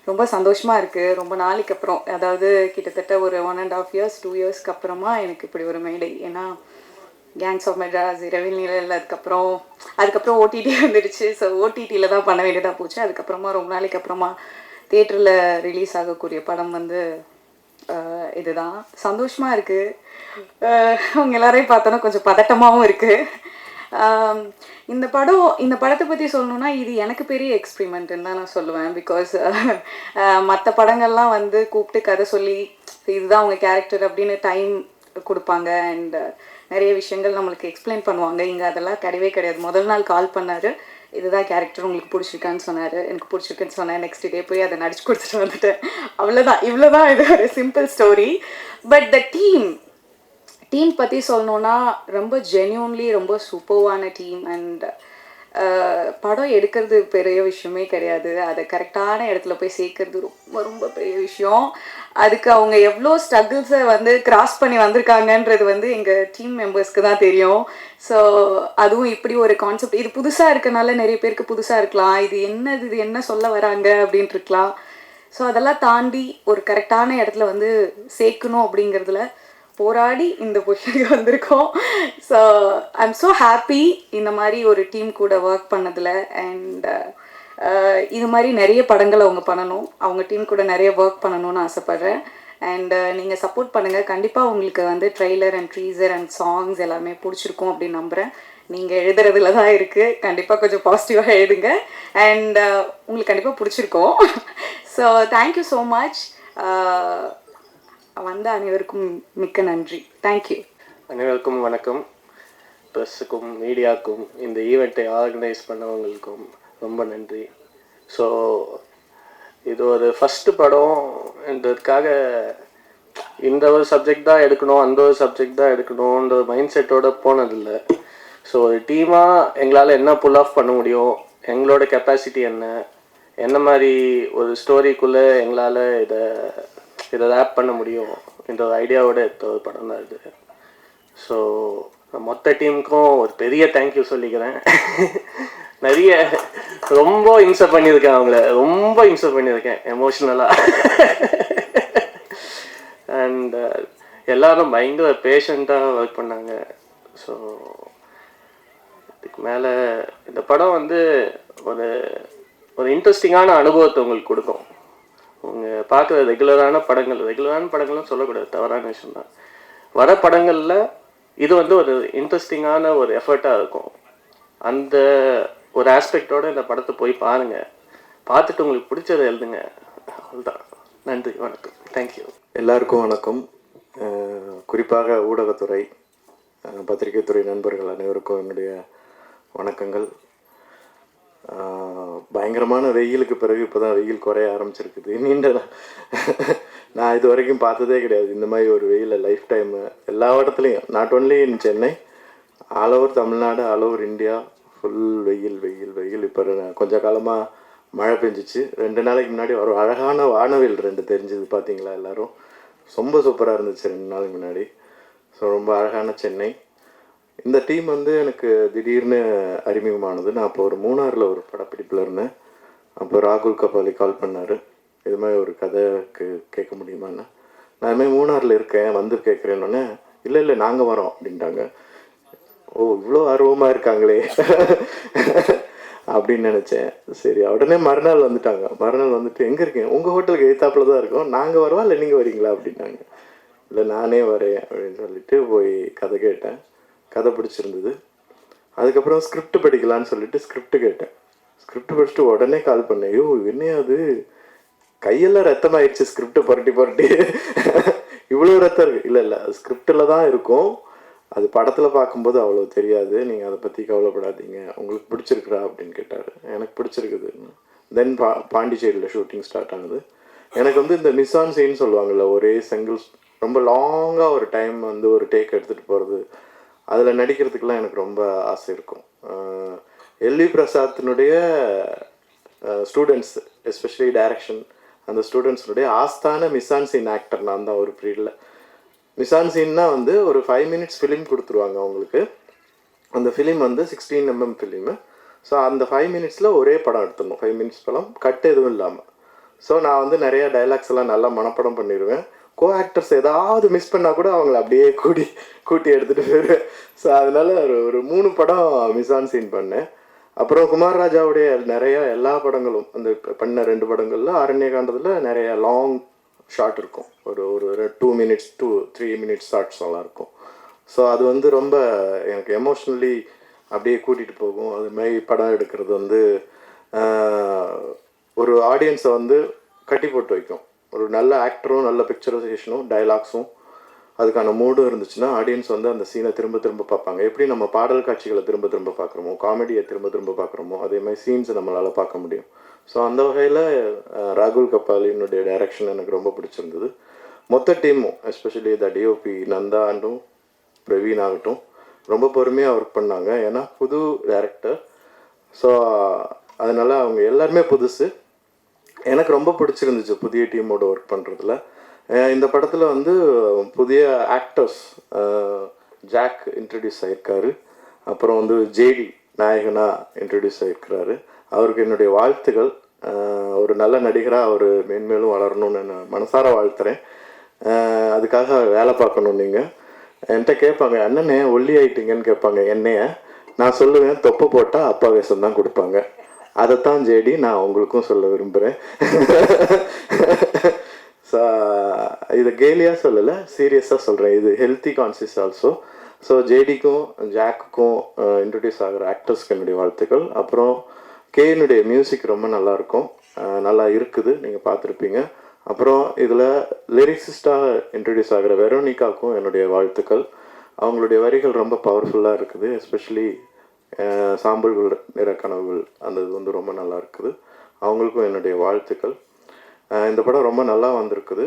ரொம்ப சந்தோஷமாக இருக்குது. ரொம்ப நாளைக்கு அப்புறம், அதாவது கிட்டத்தட்ட ஒரு 1.5 years 2 yearsக்கு அப்புறமா எனக்கு இப்படி ஒரு மேடை. ஏன்னா கேங்ஸ் ஆஃப் மெட்ராஸ், இரவில் நிழல், அதுக்கப்புறம் ஓடிடி வந்துடுச்சு. ஸோ ஓடிடியில் தான் பண்ண வேண்டியதாக போச்சு. அதுக்கப்புறமா ரொம்ப நாளைக்கு அப்புறமா தியேட்டரில் ரிலீஸ் ஆகக்கூடிய படம் வந்து இதுதான். சந்தோஷமாக இருக்குது. அவங்க எல்லாரையும் பார்த்தோன்னா கொஞ்சம் பதட்டமாகவும் இருக்குது. இந்த படத்தை பற்றி சொல்லணுன்னா இது எனக்கு பெரிய எக்ஸ்பிரிமெண்ட்டுன்னு தான் நான் சொல்லுவேன். பிகாஸ் மற்ற படங்கள்லாம் வந்து கூப்பிட்டு கதை சொல்லி இதுதான் அவங்க கேரக்டர் அப்படின்னு டைம் கொடுப்பாங்க அண்ட் நிறைய விஷயங்கள் நம்மளுக்கு எக்ஸ்பிளைன் பண்ணுவாங்க. இங்கே அதெல்லாம் கிடையாது. முதல் நாள் கால் பண்ணார், இதுதான் கேரக்டர், உங்களுக்கு பிடிச்சிருக்கான்னு சொன்னார். எனக்கு பிடிச்சிருக்குன்னு சொன்னேன். நெக்ஸ்ட் டே போய் அதை நடிச்சு கொடுத்துட்டு வந்துட்டேன். அவ்வளோதான். இவ்வளோதான். இது ஒரு simple story. But the team பற்றி சொல்லணுன்னா ரொம்ப ஜென்யூன்லி ரொம்ப சூப்பர்வான டீம். அண்ட் படம் எடுக்கிறது பெரிய விஷயமே கிடையாது, அதை கரெக்டான இடத்துல போய் சேர்க்கறது ரொம்ப ரொம்ப பெரிய விஷயம். அதுக்கு அவங்க எவ்வளோ ஸ்ட்ரகிள்ஸை வந்து கிராஸ் பண்ணி வந்திருக்காங்கன்றது வந்து எங்கள் டீம் மெம்பர்ஸ்க்கு தான் தெரியும். ஸோ அதுவும் இப்படி ஒரு கான்செப்ட், இது புதுசாக இருக்கனால நிறைய பேருக்கு புதுசாக இருக்கலாம், இது என்ன சொல்ல வராங்க அப்படின்ட்டு இருக்கலாம். ஸோ அதெல்லாம் தாண்டி ஒரு கரெக்டான இடத்துல வந்து சேர்க்கணும் அப்படிங்கிறதுல போராடி இந்த பொசிஷனுக்கு வந்திருக்கோம். So I am so happy இந்த மாதிரி ஒரு டீம் கூட ஒர்க் பண்ணதில். அண்ட் இது மாதிரி நிறைய படங்கள் அவங்க பண்ணணும், அவங்க டீம் கூட நிறைய ஒர்க் பண்ணணும்னு ஆசைப்பட்றேன். அண்ட் நீங்கள் சப்போர்ட் பண்ணுங்கள். கண்டிப்பாக உங்களுக்கு வந்து ட்ரெய்லர் அண்ட் ட்ரீசர் அண்ட் சாங்ஸ் எல்லாமே பிடிச்சிருக்கும் அப்படின்னு நம்புகிறேன். நீங்கள் எழுதுறதுல தான் இருக்குது, கண்டிப்பாக கொஞ்சம் பாசிட்டிவாக எழுதுங்க. அண்ட் உங்களுக்கு கண்டிப்பாக பிடிச்சிருக்கோம். So thank you so much. வந்த அனைவருக்கும் மிக்க நன்றி. தேங்க்யூ. அனைவருக்கும் வணக்கம். ப்ரெஸ்ஸுக்கும் மீடியாவுக்கும் இந்த ஈவெண்ட்டை ஆர்கனைஸ் பண்ணவங்களுக்கும் ரொம்ப நன்றி. ஸோ இது ஒரு ஃபஸ்ட்டு படம்ன்றதுக்காக இந்த ஒரு சப்ஜெக்ட் தான் எடுக்கணும், அந்த ஒரு சப்ஜெக்ட் தான் எடுக்கணுன்ற மைண்ட் செட்டோடு போனதில்லை. ஸோ ஒரு டீமாக எங்களால் என்ன புல் ஆஃப் பண்ண முடியும், எங்களோட கெப்பாசிட்டி என்ன மாதிரி ஒரு ஸ்டோரிக்குள்ளே எங்களால் இதை ரேப் பண்ண முடியும் என்ற ஒரு ஐடியாவோட எடுத்த ஒரு படம் தான் இது. ஸோ மொத்த டீமுக்கும் ஒரு பெரிய தேங்க்யூ சொல்லிக்கிறேன். நிறைய ரொம்ப இன்சர்ட் பண்ணியிருக்கேன், அவங்கள ரொம்ப இன்சர்ட் பண்ணியிருக்கேன் எமோஷ்னலாக. அண்ட் எல்லாரும் பயங்கர பேஷண்ட்டாக ஒர்க் பண்ணாங்க. ஸோ இதுக்கு மேலே இந்த படம் வந்து ஒரு இன்ட்ரெஸ்டிங்கான அனுபவத்தை உங்களுக்கு கொடுக்கும். உங்கள் பார்க்குற ரெகுலரான படங்களும் சொல்லக்கூடாது, தவறான விஷயம் தான். வர படங்களில் இது வந்து ஒரு இன்ட்ரெஸ்டிங்கான ஒரு எஃபர்ட்டாக இருக்கும். அந்த ஒரு ஆஸ்பெக்டோடு இந்த படத்தை போய் பாருங்கள், பார்த்துட்டு உங்களுக்கு பிடிச்சதை எழுதுங்க. அவ்வளோதான். நன்றி, வணக்கம், தேங்க்யூ. எல்லாருக்கும் வணக்கம். குறிப்பாக ஊடகத்துறை, பத்திரிகைத்துறை நண்பர்கள் அனைவருக்கும் என்னுடைய வணக்கங்கள். பயங்கரமான வெயிலுக்கு பிறகு இப்போ தான் வெயில் குறைய ஆரம்பிச்சிருக்குது. நான் இது வரைக்கும் பார்த்ததே கிடையாது இந்த மாதிரி ஒரு வெயிலை லைஃப் டைமு. எல்லா இடத்துலையும், not only in Chennai, all over Tamil Nadu, all over India, full வெயில் வெயில் வெயில். இப்போ கொஞ்ச காலமாக மழை பெஞ்சிச்சு. 2 நாளைக்கு முன்னாடி ஒரு அழகான வானவில் 2 தெரிஞ்சது, பார்த்தீங்களா எல்லோரும்? ரொம்ப சூப்பராக இருந்துச்சு 2 நாளைக்கு முன்னாடி. ஸோ ரொம்ப அழகான சென்னை. இந்த டீம் வந்து எனக்கு திடீர்னு அறிமுகமானது. நான் அப்போ ஒரு மூணாரில் ஒரு படப்பிடிப்பில் இருந்தேன். அப்போ ராகுல் கபாலி கால் பண்ணார், இது மாதிரி ஒரு கதைக்கு கேட்க முடியுமான்னு. நான் இதுமாதிரி மூணாரில் இருக்கேன், வந்து கேட்குறேன்னொன்னே, இல்லை நாங்கள் வரோம் அப்படின்ட்டாங்க. ஓ, இவ்வளோ ஆர்வமாக இருக்காங்களே அப்படின்னு நினச்சேன். சரி, உடனே மறுநாள் வந்துட்டாங்க. மறுநாள் வந்துட்டு, எங்கே இருக்கீங்க? உங்கள் ஹோட்டலுக்கு எதிர்த்தாப்புல தான் இருக்கோம், நாங்கள் வரோம், இல்லை நீங்கள் வரீங்களா அப்படின்னாங்க. இல்லை நானே வரேன் அப்படின்னு சொல்லிட்டு போய் கதை கேட்டேன். கதை பிடிச்சிருந்தது. அதுக்கப்புறம் ஸ்கிரிப்ட் படிக்கலான்னு சொல்லிட்டு ஸ்கிரிப்ட் கேட்டேன். ஸ்கிரிப்ட் படிச்சுட்டு உடனே கால் பண்ணேன். ஐயோ என்னையா அது, கையெல்லாம் ரத்தமாயிடுச்சு ஸ்கிரிப்டை புரட்டி இவ்வளோ ரத்தம் இருக்குது. இல்லை அது ஸ்கிரிப்டில் தான் இருக்கும், அது படத்தில் பார்க்கும்போது அவ்வளோ தெரியாது, நீங்கள் அதை பற்றி கவலைப்படாதீங்க, உங்களுக்கு பிடிச்சிருக்குறா அப்படின்னு கேட்டார். எனக்கு பிடிச்சிருக்குது. தென் பாண்டிச்சேரியில் ஷூட்டிங் ஸ்டார்ட் ஆனது. எனக்கு வந்து இந்த மிஸ்ஸான் சீன் சொல்லுவாங்கள்ல, ஒரே சிங்கிள் ரொம்ப லாங்காக ஒரு டைம் வந்து ஒரு டேக் எடுத்துகிட்டு போகிறது, அதில் நடிக்கிறதுக்கெலாம் எனக்கு ரொம்ப ஆசை இருக்கும். எல்வி பிரசாத்தினுடைய ஸ்டூடெண்ட்ஸ், எஸ்பெஷலி டைரக்ஷன், அந்த ஸ்டூடெண்ட்ஸினுடைய ஆஸ்தான மிஸ்ஸான் சீன் ஆக்டர் நான் தான் ஒரு பீரியடில். மிஸ்ஸான் சீன்னா வந்து ஒரு 5 minutes ஃபிலிம் கொடுத்துருவாங்க அவங்களுக்கு. அந்த ஃபிலிம் வந்து 16 mm ஃபிலிமு. ஸோ அந்த 5 minutesல ஒரே படம் எடுத்துடணும், 5 minutes படம், கட் எதுவும் இல்லாமல். ஸோ நான் வந்து நிறைய டைலாக்ஸ் எல்லாம் நல்லா மனப்படம் பண்ணிடுவேன். கோ ஆக்டர்ஸ் ஏதாவது மிஸ் பண்ணால் கூட அவங்கள அப்படியே கூட்டி எடுத்துகிட்டு போயிடுவேன். ஸோ அதனால் ஒரு 3 படம் மிஸ்ஸான் சீன் பண்ணேன். அப்புறம் குமார் ராஜாவுடைய நிறையா எல்லா படங்களும், அந்த பண்ண 2 படங்களில் அரண்யகாண்டத்தில் நிறைய லாங் ஷார்ட் இருக்கும், ஒரு 2 minutes to 3 minutes ஷார்ட்ஸ் எல்லாம் இருக்கும். ஸோ அது வந்து ரொம்ப எனக்கு எமோஷ்னலி அப்படியே கூட்டிகிட்டு போகும். அது மாதிரி படம் எடுக்கிறது வந்து ஒரு ஆடியன்ஸை வந்து கட்டி போட்டு வைக்கும். ஒரு நல்ல ஆக்டரும் நல்ல பிக்சரைசேஷனும் டைலாக்ஸும் அதுக்கான மூடும் இருந்துச்சுன்னா ஆடியன்ஸ் வந்து அந்த சீனை திரும்ப திரும்ப பார்ப்பாங்க. எப்படி நம்ம பாடல் காட்சிகளை திரும்ப திரும்ப பார்க்குறோமோ, காமெடியை திரும்ப திரும்ப பார்க்குறோமோ, அதே மாதிரி சீன்ஸை நம்மளால் பார்க்க முடியும். ஸோ அந்த வகையில் ராகுல் கபாலினுடைய டைரக்ஷன் எனக்கு ரொம்ப பிடிச்சிருந்தது. மொத்த டீமும், எஸ்பெஷலி த டிஓபி நந்தா அண்டும் பிரவீன் ஆகட்டும் ரொம்ப பொறுமையாக ஒர்க் பண்ணாங்க. ஏன்னா புது டேரக்டர். ஸோ அதனால் அவங்க எல்லாருமே புதுசு. எனக்கு ரொம்ப பிடிச்சிருந்துச்சு புதிய டீமோட ஒர்க் பண்ணுறதுல. இந்த படத்தில் வந்து புதிய ஆக்டர்ஸ் ஜாக் இன்ட்ரடியூஸ் ஆகிருக்காரு. அப்புறம் வந்து ஜேடி நாயகனாக இன்ட்ரடியூஸ் ஆகிருக்கிறாரு. அவருக்கு என்னுடைய வாழ்த்துக்கள். ஒரு நல்ல நடிகராக அவர் மேன்மேலும் வளரணும்னு நான் மனசார வாழ்த்துறேன். அதுக்காக வேலை பார்க்கணும். நீங்கள் என்கிட்ட கேட்பாங்க, அண்ணனே ஒல்லி ஆகிட்டீங்கன்னு கேட்பாங்க என்னைய. நான் சொல்லுவேன், தொப்பு போட்டால் அப்பா வேஷம் தான் கொடுப்பாங்க. அதைத்தான் ஜேடி நான் உங்களுக்கும் சொல்ல விரும்புகிறேன். ஸோ இதை கேலியாக சொல்லலை, சீரியஸாக சொல்கிறேன். இது ஹெல்த்தி கான்சியஸ் ஆல்சோ. ஸோ ஜேடிக்கும் ஜாக்குக்கும் இன்ட்ரடியூஸ் ஆகிற ஆக்டர்ஸ்க்கு என்னுடைய வாழ்த்துக்கள். அப்புறம் கேனுடைய மியூசிக் ரொம்ப நல்லாயிருக்கும், நல்லா இருக்குது, நீங்கள் பார்த்துருப்பீங்க. அப்புறம் இதில் லிரிக்ஸிஸ்டாக இன்ட்ரடியூஸ் ஆகிற வெரோனிகாவுக்கும் என்னுடைய வாழ்த்துக்கள். அவங்களுடைய வரிகள் ரொம்ப பவர்ஃபுல்லாக இருக்குது. எஸ்பெஷலி சாம்பல்கள் நிற கனவுகள் அந்த இது வந்து ரொம்ப நல்லா இருக்குது. அவங்களுக்கும் என்னுடைய வாழ்த்துக்கள். இந்த படம் ரொம்ப நல்லா வந்திருக்குது.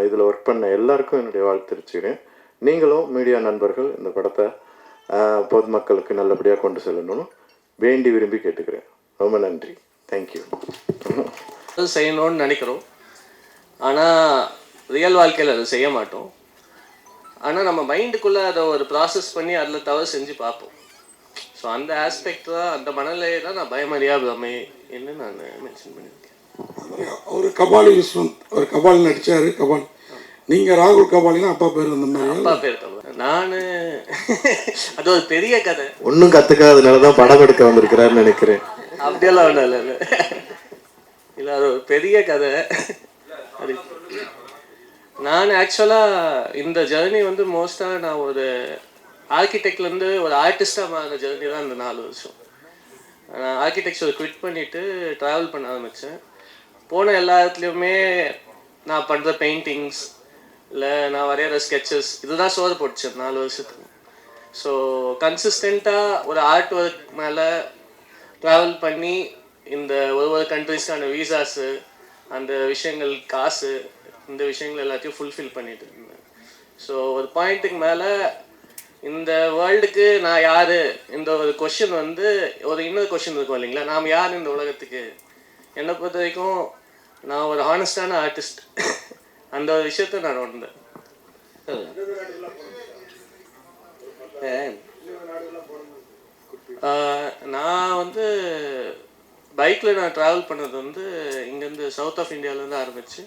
இதில் ஒர்க் பண்ண எல்லாருக்கும் என்னுடைய வாழ்த்து தெரிவிச்சுக்கிறேன். நீங்களும் மீடியா நண்பர்கள் இந்த படத்தை பொதுமக்களுக்கு நல்லபடியாக கொண்டு செல்லணும்னு வேண்டி விரும்பி கேட்டுக்கிறேன். ரொம்ப நன்றி. தேங்க்யூ. செய்யணும்னு நினைக்கிறோம், ஆனால் ரியல் வாழ்க்கையில் அதை செய்ய மாட்டோம். ஆனால் நம்ம மைண்டுக்குள்ளே அதை ஒரு ப்ராசஸ் பண்ணி அதில் தவறு செஞ்சு பார்ப்போம். ஸோ அந்த ஆஸ்பெக்ட் தான், அந்த மனநிலையை தான் நான் பயமறியா பிரமை என்று நான் மென்ஷன் பண்ணியிருக்கேன். அவர் கபாலி விஸ்வந்த், அவர் கபாலி நடித்தார். கபாலி நீங்கள் ராகுல் கபாலினா அப்பா பேர் அந்த மாதிரி? அப்பா பேர் கபாலி. நான் அது ஒரு பெரிய கதை, ஒன்றும் கற்றுக்காதனால தான் படம் எடுக்க வந்திருக்கிறாருன்னு நினைக்கிறேன். அப்படியெல்லாம் ஒன்றும் இல்லை இல்லை அது ஒரு பெரிய கதை. அது நான் ஆக்சுவலாக இந்த ஜேர்னி வந்து மோஸ்ட்டாக நான் ஒரு ஆர்கிடெக்ட்லேருந்து ஒரு ஆர்டிஸ்டாக மாறின ஜேர்னி தான் இந்த 4 வருஷம். நான் ஆர்கிடெக்சர் குவிட் பண்ணிவிட்டு ட்ராவல் பண்ண ஆரம்பித்தேன். போன எல்லா இடத்துலையுமே நான் பண்ணுற பெயிண்டிங்ஸ் இல்லை நான் வரைகிற ஸ்கெச்சஸ் இதுதான் சோறு போட்டுச்சேன் 4 வருஷத்துக்கு. ஸோ கன்சிஸ்டண்ட்டாக ஒரு ஆர்ட் ஒர்க் மேலே ட்ராவல் பண்ணி இந்த ஒரு கண்ட்ரிஸ்க்கான வீசாஸு அந்த விஷயங்கள் காசு இந்த விஷயங்கள் எல்லாத்தையும் ஃபுல்ஃபில் பண்ணிட்டு இருந்தேன். ஸோ ஒரு பாயிண்ட்டுக்கு மேலே இந்த வேர்ல்டுக்கு நான் யார் இந்த ஒரு கொஷின் வந்து ஒரு இன்னொரு கொஷின் இருக்கும் இல்லைங்களா, நாம் யார் இந்த உலகத்துக்கு. என்னை பொறுத்த வரைக்கும் நான் ஒரு ஹானஸ்டான ஆர்டிஸ்ட். அந்த ஒரு விஷயத்த நான் உணர்ந்தேன். நான் வந்து பைக்கில் நான் ட்ராவல் பண்ணது வந்து இங்கேருந்து சவுத் ஆஃப் இந்தியாவிலேருந்து ஆரம்பித்து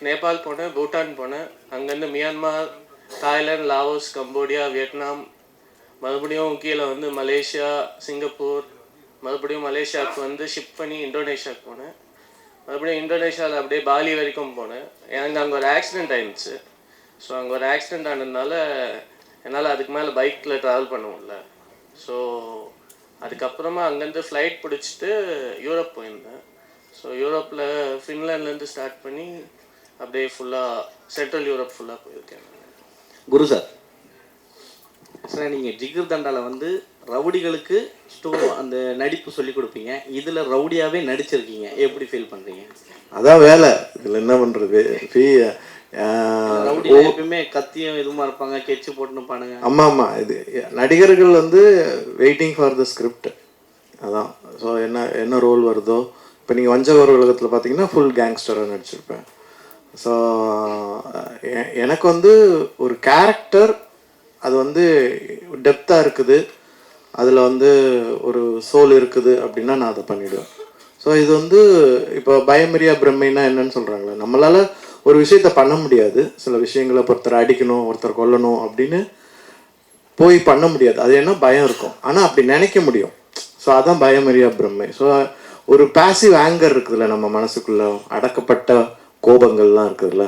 நேபாள் போனேன், பூட்டான் போனேன், அங்கேருந்து Myanmar, Thailand, Laos, Cambodia, Vietnam, மறுபடியும் கீழே வந்து மலேசியா, சிங்கப்பூர், மறுபடியும் மலேசியாவுக்கு வந்து ஷிப் பண்ணி இந்தோனேஷியாவுக்கு போனேன். மறுபடியும் இந்தோனேஷியாவில் அப்படியே பாலி வரைக்கும் போனேன். எனக்கு அங்கே ஒரு ஆக்சிடெண்ட் ஆயிடுச்சு. ஸோ அங்கே ஒரு ஆக்சிடெண்ட் ஆனதுனால என்னால் அதுக்கு மேலே பைக்கில் ட்ராவல் பண்ண முடியல. ஸோ அதுக்கப்புறமா அங்கேருந்து ஃப்ளைட் பிடிச்சிட்டு யூரோப் போயிருந்தேன். ஸோ யூரோப்பில் ஃபின்லாண்ட்லேருந்து ஸ்டார்ட் பண்ணி அப்படியே ஃபுல்லாக சென்ட்ரல் யூரோப் ஃபுல்லாக போயிருக்கேன். குரு சார், நீங்கள் ஜிகர் தண்டாவில் வந்து ரவுடிகளுக்கு அந்த நடிப்பு சொல்லி கொடுப்பீங்க, இதில் ரவுடியாகவே நடிச்சிருக்கீங்க, எப்படி ஃபீல் பண்ணுறீங்க? அதான் வேலை, இதில் என்ன பண்ணுறது. ரவுடி எப்பயுமே கத்தியும் இதுமா இருப்பாங்க, கெச்சு போட்டுன்னு பானுங்க. ஆமாம், இது நடிகர்கள் வந்து வெயிட்டிங் ஃபார் த ஸ்கிரிப்ட். அதான். ஸோ என்ன ரோல் வருதோ, இப்போ நீங்கள் வஞ்சகர் உலகத்தில் பார்த்தீங்கன்னா ஃபுல் கேங்ஸ்டராக நடிச்சிருப்பேன். ஸோ எனக்கு வந்து ஒரு கேரக்டர் அது வந்து டெப்த்தாக இருக்குது, அதில் வந்து ஒரு சோல் இருக்குது அப்படின்னா நான் அதை பண்ணிவிடுவேன். ஸோ இது வந்து இப்போ பயமறியா பிரம்மைனா என்னன்னு சொல்கிறாங்களே, நம்மளால் ஒரு விஷயத்த பண்ண முடியாது. சில விஷயங்களை ஒருத்தர் அடிக்கணும், ஒருத்தர் கொல்லணும் அப்படின்னு போய் பண்ண முடியாது. அது என்ன பயம் இருக்கும், ஆனால் அப்படி நினைக்க முடியும். ஸோ அதான் பயமறியா பிரம்மை. ஸோ ஒரு பேசிவ் ஆங்கர் இருக்குதுல்ல நம்ம மனசுக்குள்ளே, அடக்கப்பட்ட கோபங்கள்லாம் இருக்குதுல்ல,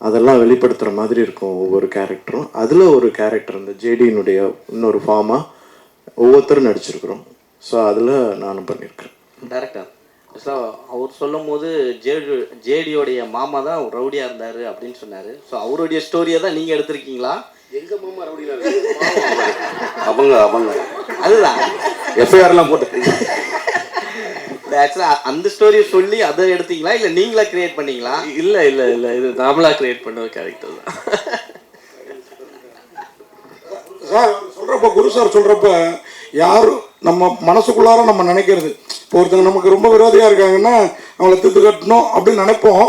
அதெல்லாம் வெளிப்படுத்துகிற மாதிரி இருக்கும் ஒவ்வொரு கேரக்டரும். அதில் ஒரு கேரக்டர் இந்த ஜேடியினுடைய இன்னொரு ஃபார்மாக ஒவ்வொருத்தரும் நடிச்சிருக்கிறோம். ஸோ அதில் நானும் பண்ணியிருக்கிறேன். டேரக்டர் அவர் சொல்லும் போது ஜேடியோடைய மாமா தான் ரவுடியாக இருந்தார் அப்படின்னு சொன்னார். ஸோ அவருடைய ஸ்டோரியை தான் நீங்கள் எடுத்திருக்கீங்களா? எங்கள் மாமா ரவுடியாக அவங்க அதுதான் எஃப்ஐஆர்லாம் போட்டு ஆக்சுவலாக அந்த ஸ்டோரியை சொல்லி அதை எடுத்தீங்களா, இல்லை நீங்களா கிரியேட் பண்ணீங்களா? இல்லை இல்லை இல்லை, இது நாமளாக கிரியேட் பண்ண ஒரு கேரக்டர் தான். சார் சொல்கிறப்ப குரு சார் சொல்கிறப்ப யாரும் நம்ம மனசுக்குள்ளார நம்ம நினைக்கிறது, இப்போ ஒருத்தங்க நமக்கு ரொம்ப விரோதியாக இருக்காங்கன்னா அவங்கள தீர்த்து கட்டணும் அப்படின்னு நினைப்போம்.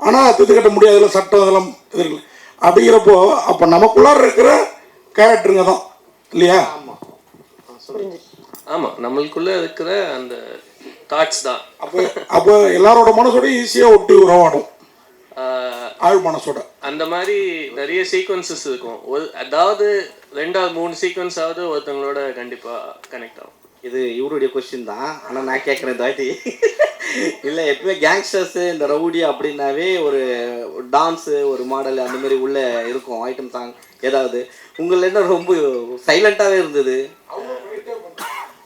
ஆனால் தீர்த்து கட்ட முடியாதுல, சட்டம் அதெல்லாம் இது இல்லை. அப்படிங்கிறப்போ அப்போ நமக்குள்ளார இருக்கிற கேரக்டருங்க தான் இல்லையா? ஆமாம், நம்மளுக்குள்ளே இருக்கிற அந்த தாட்ஸ் தான். அப்போ எல்லாரோட மனசோட ஈஸியாக ஒட்டி உறவாடும், ஆள் மனசோட. அந்த மாதிரி நிறைய சீக்வன்சஸ் இருக்கும். அதாவது 2 or 3 சீக்வன்ஸாவது ஒருத்தவங்களோட கண்டிப்பாக கனெக்ட் ஆகும். இது இவருடைய கொஸ்டின் தான், ஆனால் நான் கேட்குறேன் தாட்டி. இல்லை, எப்பவுமே கேங்ஸ்டர்ஸு இந்த ரவுடி அப்படின்னாவே ஒரு டான்ஸு, ஒரு மாடல் அந்த மாதிரி உள்ள இருக்கும் ஐட்டம் சாங் ஏதாவது. உங்களில் என்ன ரொம்ப சைலண்ட்டாகவே இருந்தது?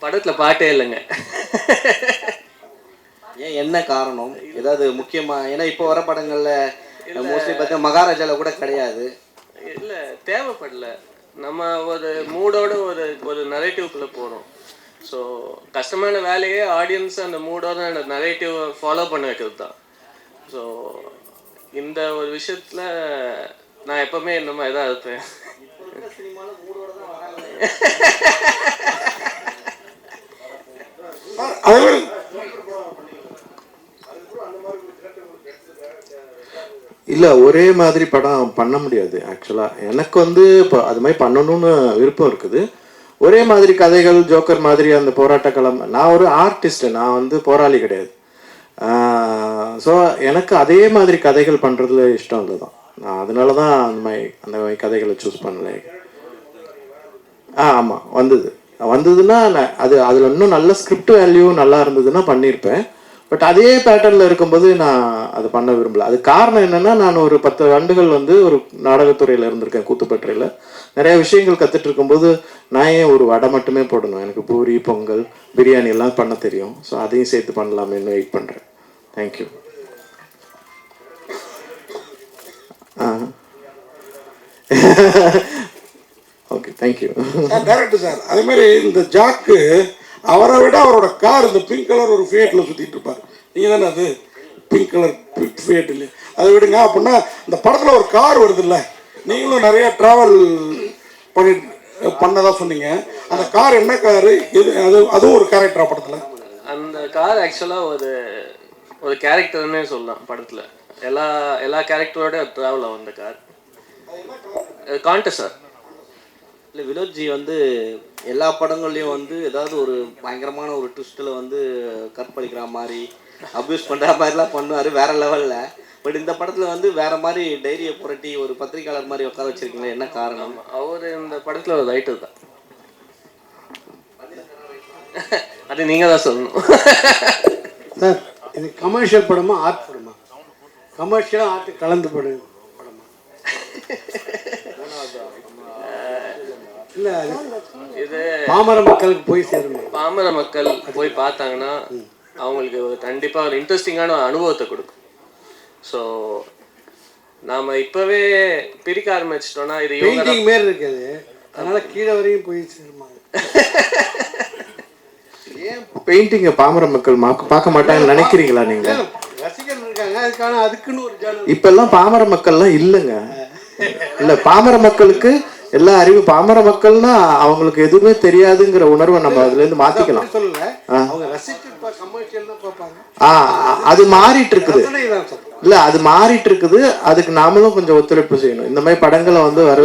படத்தில் பாட்டே இல்லைங்க. ஏன், என்ன காரணம்? ஏதாவது முக்கியமாக? ஏன்னா இப்போ வர படங்களில் மோஸ்ட்லி பார்த்தீங்கன்னா மகாராஜாவில் கூட கிடையாது. இல்லை, தேவைப்படல. நம்ம ஒரு மூடோட ஒரு நரேட்டிவ்க்குள்ளே போகிறோம். ஸோ கஷ்டமான வேலையே ஆடியன்ஸ் அந்த மூடோட அந்த நரேட்டிவ் ஃபாலோ பண்ண வைக்கிறது தான். ஸோ இந்த ஒரு விஷயத்தில் நான் எப்போவுமே இந்த மாதிரி தான் இருப்பேன். இல்லை, ஒரே மாதிரி படம் பண்ண முடியாது. ஆக்சுவலாக எனக்கு வந்து இப்போ அது மாதிரி பண்ணணும்னு விருப்பம் இருக்குது. ஒரே மாதிரி கதைகள், ஜோக்கர் மாதிரி அந்த போராட்ட களம். நான் ஒரு ஆர்டிஸ்ட், நான் வந்து போராளி கிடையாது. ஸோ எனக்கு அதே மாதிரி கதைகள் பண்ணுறதுல இஷ்டம் இல்லை தான். நான் அதனால தான் அந்த மாதிரி கதைகளை சூஸ் பண்ணலை. ஆமாம், வந்ததுன்னா அதில் இன்னும் நல்ல ஸ்கிரிப்ட் வேல்யூ நல்லா இருந்ததுன்னா பண்ணியிருப்பேன். பட் அதே பேட்டர்னில் இருக்கும்போது நான் அதை பண்ண விரும்பல. அது காரணம் என்னென்னா, நான் ஒரு 10 ஆண்டுகள் வந்து ஒரு நாடகத்துறையில் இருந்திருக்கேன், கூத்துப்பற்றையில். நிறைய விஷயங்கள் கற்றுட்டு இருக்கும்போது நான் ஏன் ஒரு வடை மட்டுமே போடணும்? எனக்கு பூரி, பொங்கல், பிரியாணி எல்லாம் பண்ண தெரியும். ஸோ அதையும் சேர்த்து பண்ணலாமேன்னு வெயிட் பண்ணுறேன். Thank you. Okay, thank you. Director sir, அதே மாதிரி இந்த ஜாக்கு அவரை விட அவரோட கார் இந்த பிங்க் கலர் ஒரு ஃபியட்டில் சுற்றிட்டு இருப்பார். நீங்கள் தானே அது பிங்க் கலர் ஃபியட் இல்லையா? அதை விடுங்க. அப்படின்னா இந்த படத்தில் ஒரு கார் வருது இல்லை, நீங்களும் நிறைய ட்ராவல் பண்ணதான் சொன்னீங்க. அந்த கார் என்ன காரு? அதுவும் ஒரு கேரக்டரா படத்தில்? அந்த கார் ஆக்சுவலாக ஒரு கேரக்டர்னே சொல்லலாம். படத்தில் எல்லா கேரக்டரோட ட்ராவல் ஆகும் அந்த கார். Contest sir. இல்லை, வினோத்ஜி வந்து எல்லா படங்கள்லையும் வந்து ஏதாவது ஒரு பயங்கரமான ஒரு ட்விஸ்ட்டில் வந்து கற்பழிக்கிற மாதிரி, அப்யூஸ் பண்ணுற மாதிரிலாம் பண்ணுவார் வேறு லெவலில். பட் இந்த படத்தில் வந்து வேறு மாதிரி டைரியை புரட்டி ஒரு பத்திரிக்கையாளர் மாதிரி உட்கார வச்சுருக்கீங்களா? என்ன காரணம்? அவர் இந்த படத்தில் ஒரு ரைட்டர் தான். அது நீங்கள் தான் சொல்லணும். சார், இது கமர்ஷியல் படமா ஆர்ட் படமா? கமர்ஷியலாக ஆர்ட் கலந்து படமா? இல்லை, இது பாமர மக்களுக்கு போய் சேரணும். பாமர மக்கள் போய் பார்த்தாங்கன்னா அவங்களுக்கு கண்டிப்பாக ஒரு இன்ட்ரெஸ்டிங்கான அனுபவத்தை கொடுக்கும். ஸோ நாம் இப்போவே பிரிக்க ஆரம்பிச்சிட்டோன்னா இது பெயிண்டிங் மாரி இருக்குது, அதனால் கீழே வரையும் போய் சேருமா? ஏன் பெயிண்டிங்கை பாமர மக்கள் பார்க்க மாட்டாங்கன்னு நினைக்கிறீங்களா நீங்கள்? ரசிகர்கள் இருக்காங்க, அதுக்குன்னு ஒரு ஜானல். இப்பெல்லாம் பாமர மக்கள்லாம் இல்லைங்க. இல்லை, பாமர மக்களுக்கு எல்லா அறிவு. பாமர மக்கள்னா அவங்களுக்கு எதுவுமே தெரியாதுங்கிற உணர்வை நம்ம அதுல இருந்து மாத்திக்கலாம். அது மாறிட்டு இருக்குது. இல்ல, அது மாறிட்டு இருக்குது. அதுக்கு நாமளும் கொஞ்சம் ஒத்துழைப்பு செய்யணும். இந்த மாதிரி படங்களை வந்து வர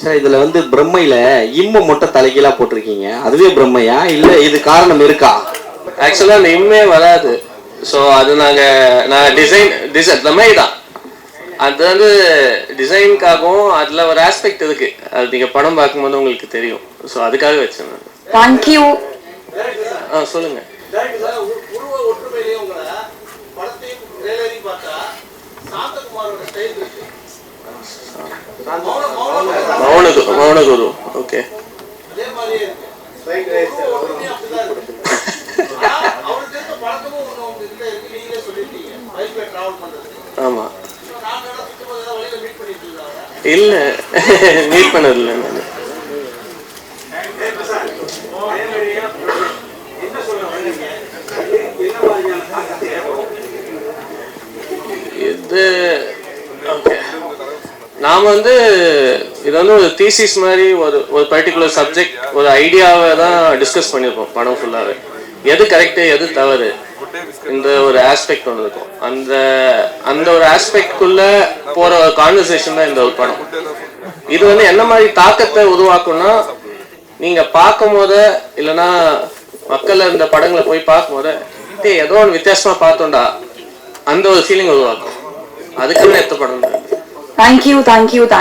சார், இதுல வந்து பிரம்மையில இம்ம மொட்டை தலைகீழா போட்டிருக்கீங்க. அதுவே பிரம்மையா இல்ல இது காரணம் இருக்கா? ஆக்சுவலா அந்த இம்மே வராது. ஸோ அது நான் டிசைன் இந்த மாதிரி தான். அது வந்து டிசைனுக்காகவும் அதில் ஒரு ஆஸ்பெக்ட் இருக்கு, அது நீங்கள் படம் பார்க்கும்போது உங்களுக்கு தெரியும். ஸோ அதுக்காக வச்சேன் நான். தேங்க்யூ. சொல்லுங்க. மௌனகுரு. ஓகே. ஆமா, இல்ல மீட் பண்ணதில்லை நான். இது ஓகே, நாம் வந்து இது வந்து ஒரு தீசிஸ் மாதிரி ஒரு பர்டிகுலர் சப்ஜெக்ட், ஒரு ஐடியாவை தான் டிஸ்கஸ் பண்ணியிருப்போம் படம் ஃபுல்லாகவே. எது கரெக்டு எது தவறு இந்த ஒரு ஆஸ்பெக்ட் ஒன்று இருக்கும். அந்த ஒரு ஆஸ்பெக்ட்குள்ளே போகிற ஒரு கான்வர்சேஷன் தான் இந்த ஒரு படம். இது வந்து என்ன மாதிரி தாக்கத்தை உருவாக்கும்னா, நீங்கள் பார்க்கும் போது இல்லைன்னா மக்கள் இந்த படங்களை போய் பார்க்கும் போது ஏதோ ஒன்று வித்தியாசமாக பார்த்தோண்டா அந்த ஒரு ஃபீலிங் உருவாக்கும். அதுக்குன்னு எடுத்த படம். தேங்க்யூ.